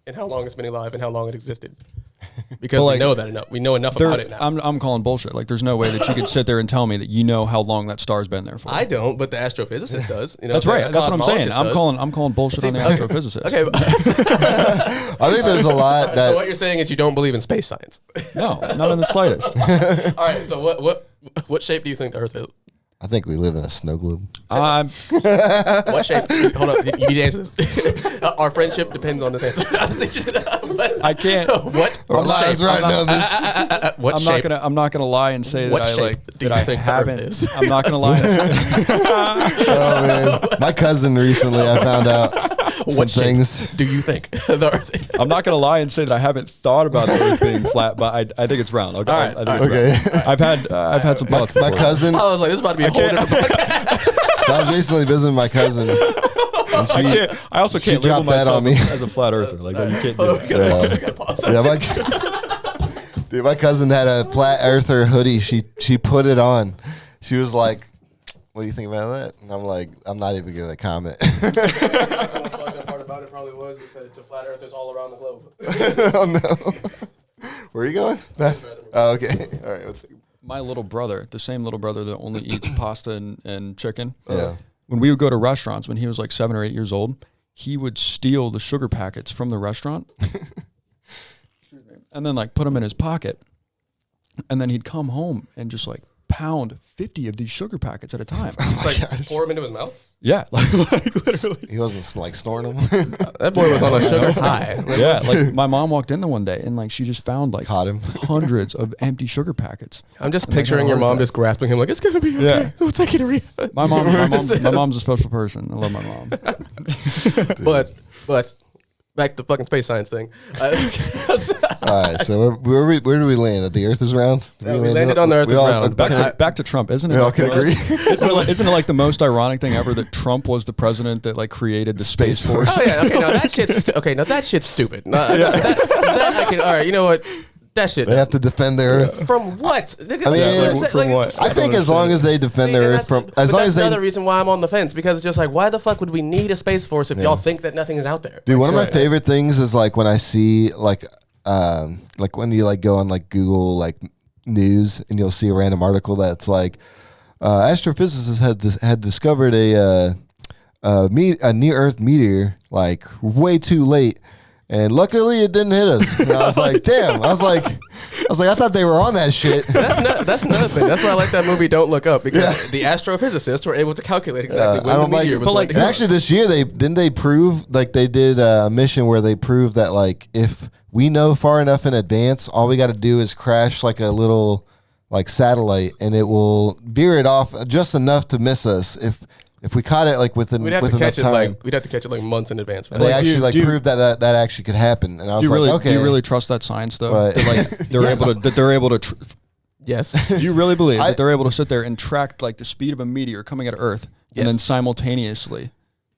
and how long it's been alive, and how long it existed. Because we know that enough. We know enough about it now.
I'm calling bullshit. Like, there's no way that you could sit there and tell me that you know how long that star's been there for.
I don't, but the astrophysicist does. You know,
that's right. That's what I'm saying. I'm calling bullshit on the astrophysicist.
Okay.
I think there's a lot that.
So what you're saying is you don't believe in space science.
No, not in the slightest.
All right. So what shape do you think the Earth is?
I think we live in a snow globe.
What shape? Hold on, you need to answer this. Our friendship depends on this answer.
I can't.
What?
Lies right now. This.
What shape?
I'm not gonna lie and say
what
that
shape
I like.
Do you think
haven't.
Is?
I'm not gonna lie. And say
Oh man, my cousin recently I found out some things.
Do you think the Earth is?
I'm not gonna lie and say that I haven't thought about the Earth being flat, but I think it's round. Okay.
All right,
I think it's round. I've had some thoughts.
My cousin.
I was like, this is about to be a whole different podcast.
So I was recently visiting my cousin.
I also can't label myself as a flat earther. Like, you can't do
it. My cousin had a flat earther hoodie. She put it on. She was like, "What do you think about that?" And I'm like, "I'm not even gonna comment."
The most fucked up part about it probably was it said to flat earthers all around the globe.
Oh no. Where are you going? Oh, okay. All right. Let's see.
My little brother, the same little brother that only eats pasta and chicken.
Yeah.
When we would go to restaurants when he was like 7 or 8 years old, he would steal the sugar packets from the restaurant and then like put them in his pocket. And then he'd come home and just like pound 50 of these sugar packets at a time.
Just pour them into his mouth?
Yeah. Like literally.
He wasn't like snorting them.
That boy was on a sugar high.
Yeah. Like my mom walked in the one day and like she just found like
Caught him.
hundreds of empty sugar packets.
I'm just picturing your mom just grasping him like, it's going to be okay.
Yeah.
We'll take you to rehab.
My mom's a special person. I love my mom.
But back to the fucking space science thing.
All right, so where do we land? That the Earth is round?
We landed on the Earth is round.
Back to Trump, isn't it?
We all can agree.
Isn't it like the most ironic thing ever that Trump was the president that like created the Space Force?
Oh yeah, okay, now that shit's stupid. All right, you know what? That shit.
They have to defend their Earth.
From what?
I mean,
from what?
I think as long as they defend their Earth, as long as they.
That's another reason why I'm on the fence, because it's just like, why the fuck would we need a space force if y'all think that nothing is out there?
Dude, one of my favorite things is like when I see like when you like go on like Google like news and you'll see a random article that's like astrophysicists had discovered a near Earth meteor like way too late. And luckily it didn't hit us. And I was like, damn. I was like, I thought they were on that shit.
That's another thing. That's why I like that movie Don't Look Up, because the astrophysicists were able to calculate exactly when the meteor was like.
And actually this year they prove, like they did a mission where they proved that like if we know far enough in advance, all we got to do is crash like a little like satellite and it will veer it off just enough to miss us if we caught it like within enough time.
We'd have to catch it like months in advance.
And they actually proved that actually could happen. And I was like, okay.
Do you really trust that science though? Right. They're able to.
Yes.
Do you really believe that they're able to sit there and track like the speed of a meteor coming at Earth and then simultaneously?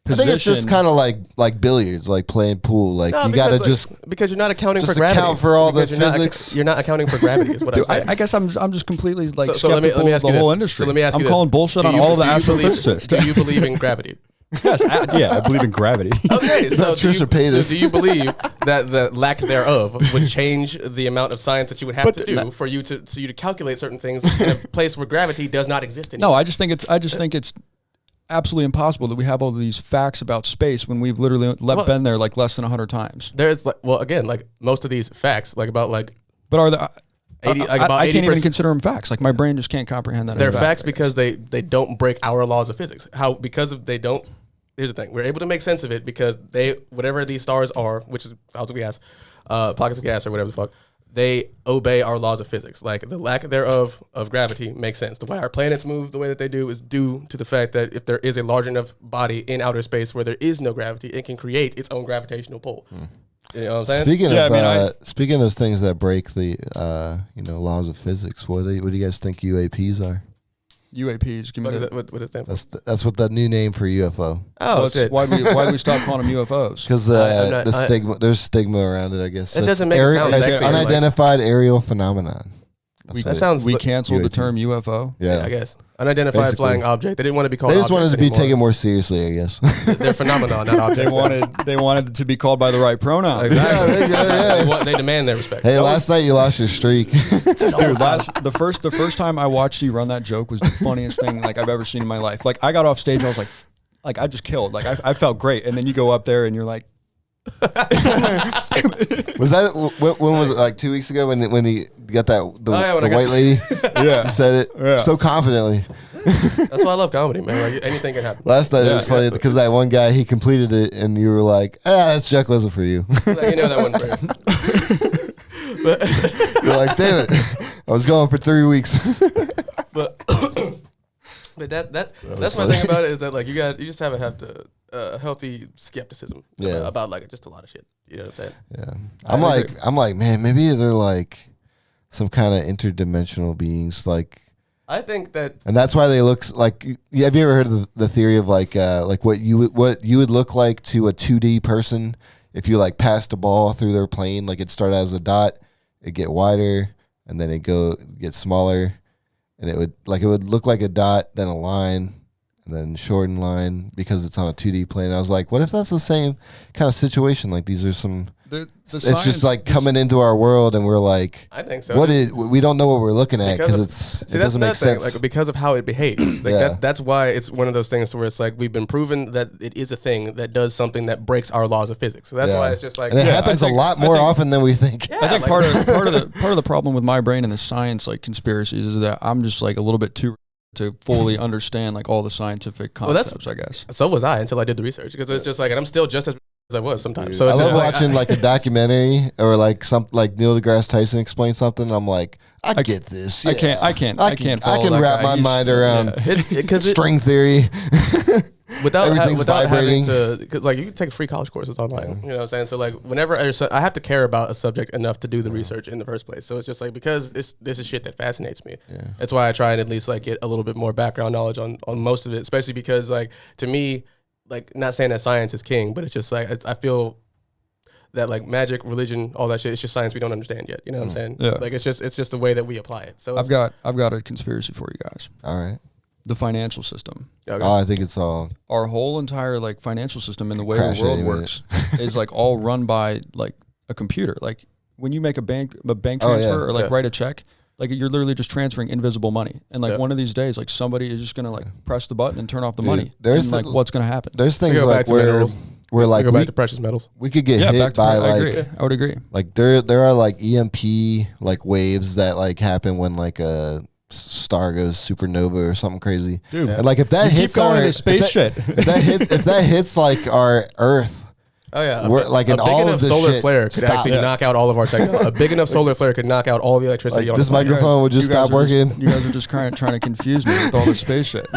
I think it's just kind of like billiards, like playing pool. Like you got to
because you're not accounting for gravity.
Account for all the physics.
You're not accounting for gravity. Is what I'm saying.
I guess I'm just completely like
so let me ask
the
you
whole
this.
industry.
So let me ask you
I'm
this.
calling bullshit on all of the astrophysicists.
Do you believe in gravity?
Yes, I believe in gravity.
Okay, so do you believe that the lack thereof would change the amount of science that you would have to do for you to calculate certain things in a place where gravity does not exist anymore?
No, I just think it's absolutely impossible that we have all these facts about space when we've literally been there like less than 100 times.
There's like, well, again, like most of these facts, like about like,
but are there? I can't even consider them facts. Like my brain just can't comprehend that.
They're facts because they don't break our laws of physics. They don't. Here's the thing: we're able to make sense of it because whatever these stars are, which is clouds of gas, pockets of gas, or whatever the fuck, they obey our laws of physics. Like the lack thereof of gravity makes sense. The way our planets move the way that they do is due to the fact that if there is a large enough body in outer space where there is no gravity, it can create its own gravitational pull. You know what I'm
saying? Speaking of those things that break the laws of physics, what do you guys think UAPs are?
UAPs. Give me
what is that?
That's what the new name for UFO.
Oh, shit.
Why we stop calling them UFOs?
Because there's stigma around it, I guess.
It doesn't make it sound sexy.
Unidentified aerial phenomenon.
We canceled the term UFO.
Yeah,
I guess. Unidentified flying object. They didn't want to be called.
They just wanted to be taken more seriously, I guess.
They're phenomenon, not objects.
They wanted to be called by the right pronoun.
Exactly. They demand their respect.
Hey, last night you lost your streak, dude.
The first time I watched you run that joke was the funniest thing like I've ever seen in my life. Like I got off stage, I was like I just killed. Like I felt great, and then you go up there and you're like.
Was that when was it, like 2 weeks ago when he got the white lady?
Yeah,
he said it so confidently.
That's why I love comedy, man. Like anything can happen.
Last night it was funny because that one guy, he completed it and you were like, that joke wasn't for you.
Like, that wasn't for you.
You're like, damn it, I was going for 3 weeks.
But that's my thing about it is that like you just have to healthy skepticism about like just a lot of shit. You know what I'm saying?
Yeah. I'm like, man, maybe they're like some kind of interdimensional beings. Like,
I think that,
and that's why they look like. Have you ever heard of the theory of like what you would look like to a 2D person if you like passed a ball through their plane? Like it started as a dot, it get wider, and then it get smaller, and it would look like a dot, then a line. And then shorten line because it's on a 2D plane. I was like, what if that's the same kind of situation? Like these are some. It's just like coming into our world, and we're like,
I think so.
We don't know what we're looking at because it doesn't make sense.
Like because of how it behaves. Like that's why it's one of those things where it's like we've been proven that it is a thing that does something that breaks our laws of physics. So that's why it's just like,
and it happens a lot more often than we think.
I think part of the problem with my brain and the science like conspiracies is that I'm just like a little bit too to fully understand like all the scientific concepts, I guess.
So was I until I did the research because it's just like, and I'm still just as I was sometimes.
Dude,
so it's
I love watching like a documentary or like like Neil deGrasse Tyson explain something. I'm like, I get this. Yeah.
I can
wrap my mind around string theory.
Without having to, because like you can take free college courses online. You know what I'm saying? So like whenever I have to care about a subject enough to do the research in the first place. So it's just like because this is shit that fascinates me. Yeah. That's why I try and at least like get a little bit more background knowledge on most of it, especially because like to me, like not saying that science is king, but it's just like I feel that like magic, religion, all that shit, it's just science we don't understand yet. You know what I'm saying?
Yeah.
Like it's just the way that we apply it. So
I've got a conspiracy for you guys.
All right.
The financial system.
Okay. I think it's all
our whole entire like financial system and the way the world works is like all run by like a computer. Like when you make a bank transfer or like write a check, like you're literally just transferring invisible money. And like one of these days, like somebody is just gonna like press the button and turn off the money.
There's
and, like what's gonna happen?
There's things like where like
go back to precious metals.
We could get hit by like
I would agree.
Like there are like EMP like waves that like happen when like a star goes supernova or something crazy.
Dude,
and like if that hits
our space shit.
If that hits like our Earth.
Oh yeah,
like a big
enough solar flare could actually knock out all of our technology. A big enough solar flare could knock out all the electricity.
Like this microphone would just stop working.
You guys are just trying to confuse me with all this space shit.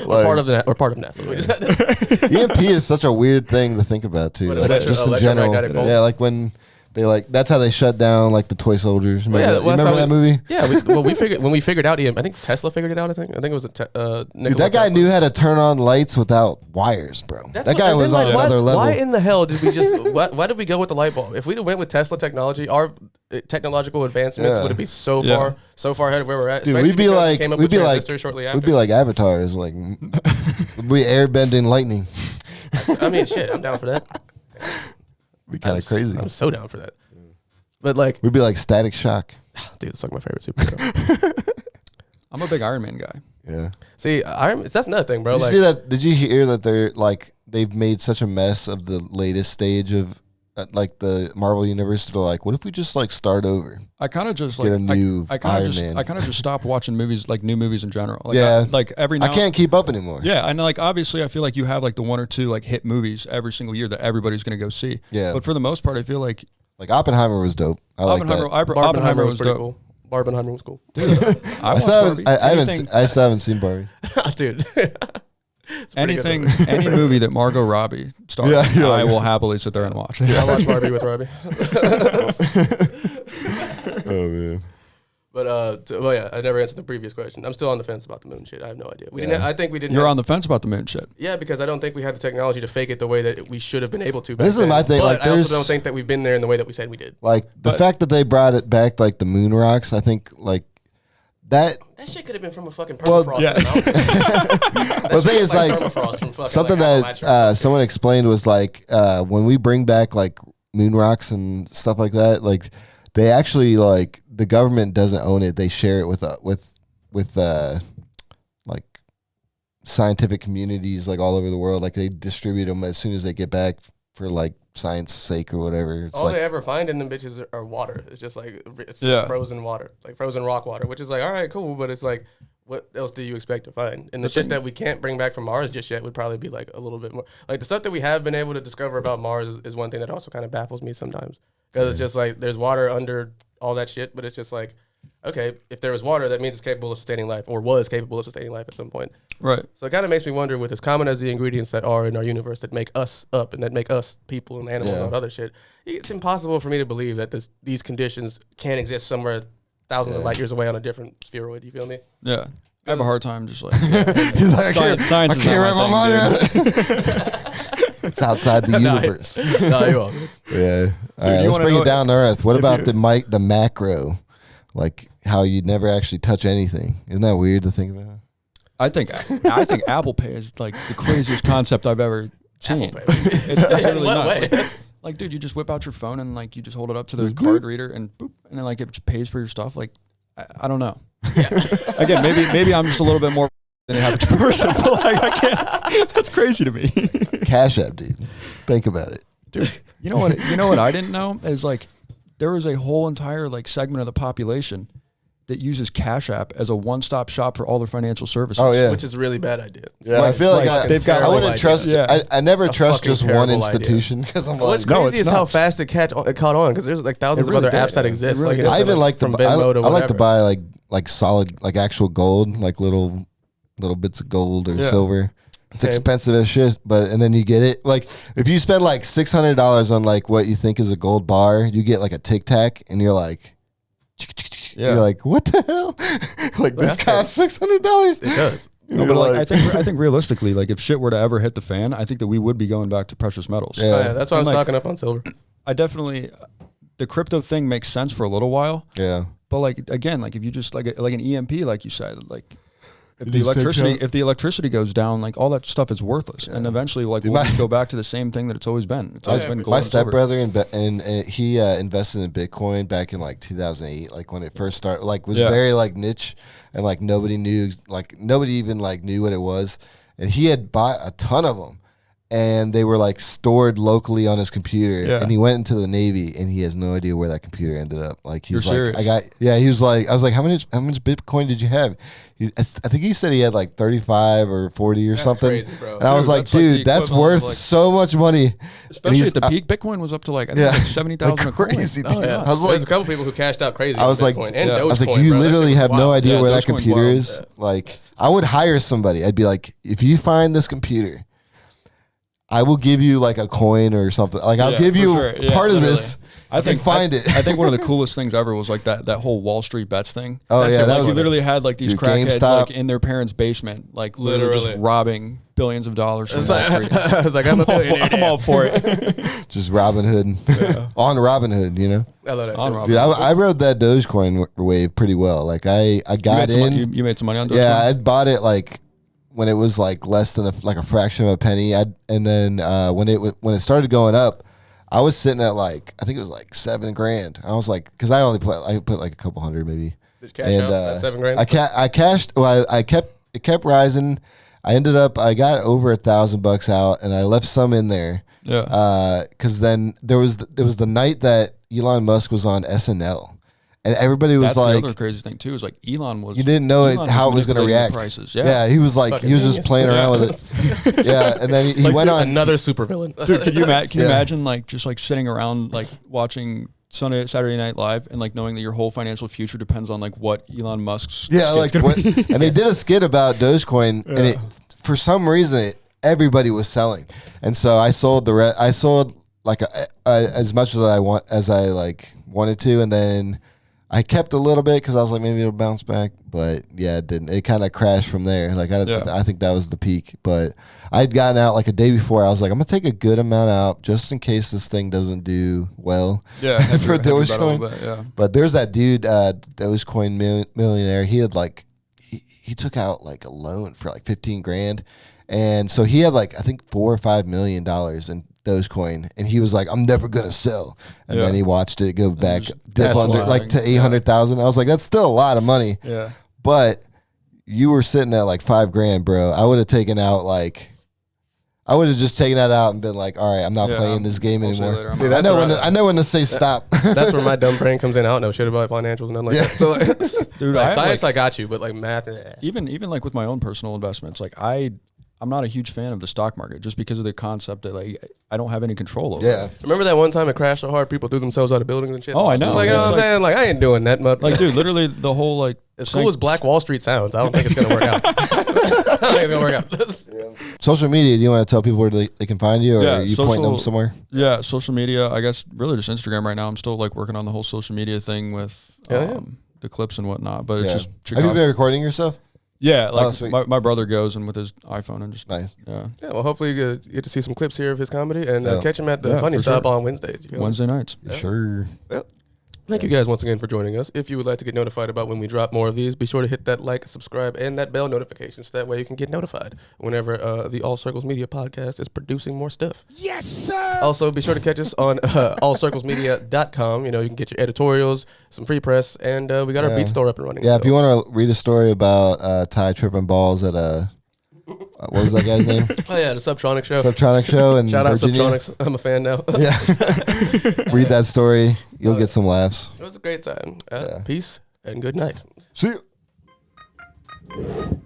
We're part of NASA.
EMP is such a weird thing to think about too. Like, just in general, like when. They like that's how they shut down like the toy soldiers. Remember that movie?
Yeah, when we figured out EMP, I think Tesla figured it out. I think it was
that guy knew how to turn on lights without wires, bro. That guy was on another level.
Why in the hell did we just? why did we go with the light bulb? If we went with Tesla technology, our technological advancements would be so far ahead of where we're at.
Dude, we'd be like avatars, like we airbending lightning.
I mean, shit, I'm down for that.
Be kind of crazy.
I'm so down for that. But like
we'd be like Static Shock.
Dude, it's like my favorite superhero.
I'm a big Iron Man guy.
Yeah.
See, that's another thing, bro.
Did you see that? Did you hear that they've made such a mess of the latest stage of like the Marvel universe to like, what if we just like start over?
I kind of just
get
like
a new Iron Man.
I kind of just stopped watching movies, like new movies in general. Like,
yeah,
like every now
I can't keep up anymore.
Yeah, and like obviously I feel like you have like the one or two like hit movies every single year that everybody's gonna go see.
Yeah,
but for the most part, I feel like
Oppenheimer was dope.
Oppenheimer was
pretty
dope.
Cool. Barbenheimer was cool.
Dude,
I still haven't seen Barbie.
Dude.
Anything, any movie that Margot Robbie stars, I will happily sit there and watch.
I'll watch Barbie with Robbie.
Oh man.
But well, yeah, I never answered the previous question. I'm still on the fence about the moon shit. I have no idea. I think we didn't.
You're on the fence about the moon shit.
Yeah, because I don't think we had the technology to fake it the way that we should have been able to.
This is my thing.
But
like,
I also don't think that we've been there in the way that we said we did.
Like the fact that they brought it back, like the moon rocks. I think like that.
That shit could have been from a fucking permafrost.
Well, yeah. The thing is like something that someone explained was like when we bring back like moon rocks and stuff like that, like they actually like the government doesn't own it; they share it with like scientific communities like all over the world. Like they distribute them as soon as they get back for like science sake or whatever. It's
all
like,
they ever find in them bitches are water. It's just like just frozen water, like frozen rock water, which is like all right, cool, but it's like what else do you expect to find? And the shit that we can't bring back from Mars just yet would probably be like a little bit more like the stuff that we have been able to discover about Mars is one thing that also kind of baffles me sometimes because it's just like there's water under all that shit, but it's just like okay, if there was water, that means it's capable of sustaining life or was capable of sustaining life at some point.
Right.
So it kind of makes me wonder with as common as the ingredients that are in our universe that make us up and that make us people and animals and other shit, it's impossible for me to believe that these conditions can't exist somewhere thousands of light years away on a different spheroid. You feel me?
Yeah. I have a hard time just like,
he's like science
I can't wrap my mind around
it. It's outside the universe.
No, you're all good.
Yeah. All right, let's bring it down to earth. What about the macro? Like how you never actually touch anything. Isn't that weird to think about?
I think Apple Pay is like the craziest concept I've ever seen. It's really nuts. Like, dude, you just whip out your phone and like you just hold it up to the card reader and boop, and then like it pays for your stuff. Like, I don't know. Again, maybe I'm just a little bit more than an average person, but like I can't. That's crazy to me.
Cash App, dude. Think about it,
dude. You know what I didn't know is like there is a whole entire like segment of the population that uses Cash App as a one-stop shop for all their financial services.
Oh yeah,
which is a really bad idea.
Yeah, I feel like I wouldn't trust. Yeah. I never trust just one institution because I'm like,
what's crazy is how fast it caught on because there's like thousands of other apps that exist.
Really I even like to buy like solid like actual gold, like little bits of gold or silver. It's expensive as shit, and then you get it. Like if you spend like $600 on like what you think is a gold bar, you get like a Tic Tac, and you're like. Yeah. You're like, what the hell? Like this costs $600.
It does.
No, but like, I think realistically, like if shit were to ever hit the fan, I think that we would be going back to precious metals.
Yeah, that's why I'm stocking up on silver.
I definitely, the crypto thing makes sense for a little while.
Yeah.
But like again, like if you just like an EMP, like you said, like if the electricity goes down, like all that stuff is worthless, and eventually, like we'll just go back to the same thing that it's always been. It's always been gold.
My stepbrother and he invested in Bitcoin back in like 2008, like when it first started. Like was very like niche, and like nobody even like knew what it was, and he had bought a ton of them. And they were like stored locally on his computer, and he went into the Navy, and he has no idea where that computer ended up. Like he's like, he was like, I was like, how much Bitcoin did you have? I think he said he had like 35 or 40 or something. Crazy, bro. And I was like, dude, that's worth so much money.
Especially at the peak, Bitcoin was up to like I think like 70,000.
Crazy.
I was like, there's a couple people who cashed out crazy.
I was like, you literally have no idea where that computer is. Like, I would hire somebody. I'd be like, if you find this computer, I will give you like a coin or something. Like I'll give you part of this. I think find it.
I think one of the coolest things ever was like that whole Wall Street bets thing.
Oh yeah,
that you literally had like these crackheads like in their parents' basement, like literally just robbing billions of dollars from Wall Street.
I was like, I'm a billionaire.
I'm all for it.
Just Robin Hood on Robin Hood, you know.
I love that.
On Robin
Dude, I rode that Dogecoin wave pretty well. Like I got in.
You made some money on Dogecoin.
Yeah, I bought it like. When it was like less than a fraction of a penny, and then when it started going up, I was sitting at like I think it was like $7,000. I was like, because I put like a couple hundred maybe.
Did you cash out that $7,000?
I cashed. Well, it kept rising. I got over $1,000 out, and I left some in there.
Yeah.
Because then there was the night that Elon Musk was on SNL. And everybody was
That's
the
other crazy thing too. Is like Elon was.
You didn't know how it was going to react.
Prices.
Yeah, he was like he was just playing around with it. Yeah, and then he went on
another supervillain.
Dude, can you imagine like just like sitting around like watching Saturday Night Live and like knowing that your whole financial future depends on like what Elon Musk's
like and they did a skit about Dogecoin and it for some reason everybody was selling, and so I sold I sold like as much as I like wanted to, and then I kept a little bit because I was like, maybe it'll bounce back. But yeah, it didn't. It kind of crashed from there. Like, I think that was the peak. But I'd gotten out like a day before. I was like, I'm going to take a good amount out just in case this thing doesn't do well.
Yeah.
For Dogecoin.
Yeah.
But there's that dude, Dogecoin millionaire. He had like, he took out like a loan for like 15 grand. And so he had like, I think $4 or $5 million in Dogecoin, and he was like, I'm never gonna sell. And then he watched it go back, dip under like to 800,000. I was like, that's still a lot of money.
Yeah.
But you were sitting at like $5 grand, bro. I would have taken out like, I would have just taken that out and been like, all right, I'm not playing this game anymore. See, I know when to say stop.
That's where my dumb brain comes in. I don't know shit about financials and nothing like that. So like, dude, like, science, I got you, but like math,
even like with my own personal investments, like I'm not a huge fan of the stock market just because of the concept that like I don't have any control over.
Yeah.
It.
Remember that one time it crashed so hard people threw themselves out of buildings and shit?
Oh, I know.
Like, you know what I'm saying? Like, I ain't doing that much.
Like, dude, literally the whole like
as cool as Black Wall Street sounds, I don't think it's gonna work out. I don't think it's gonna work out.
Social media, do you want to tell people where they can find you, or are you pointing them somewhere?
Yeah, social media, I guess really just Instagram right now. I'm still like working on the whole social media thing with the clips and whatnot, but it's just
Chicoski. Have you been recording yourself?
Yeah, like my brother goes and with his iPhone and just
nice.
Yeah.
Well, hopefully you get to see some clips here of his comedy and catch him at the Funny Stop on Wednesdays.
Wednesday nights.
Sure.
Well, thank you guys once again for joining us. If you would like to get notified about when we drop more of these, be sure to hit that like, subscribe, and that bell notification so that way you can get notified whenever the All Circles Media podcast is producing more stuff.
Yes, sir!
Also, be sure to catch us on allcirclesmedia.com. You know, you can get your editorials, some free press, and we got our beat store up and running.
Yeah, so if you want to read a story about Ty tripping balls at a... what was that guy's name?
Oh, yeah, the Subtronic Show.
Subtronic Show. And
shout out
Virginia.
Subtronics. I'm a fan now.
Yeah. Read that story. You'll get some laughs.
It was a great time. Peace and good night.
See you.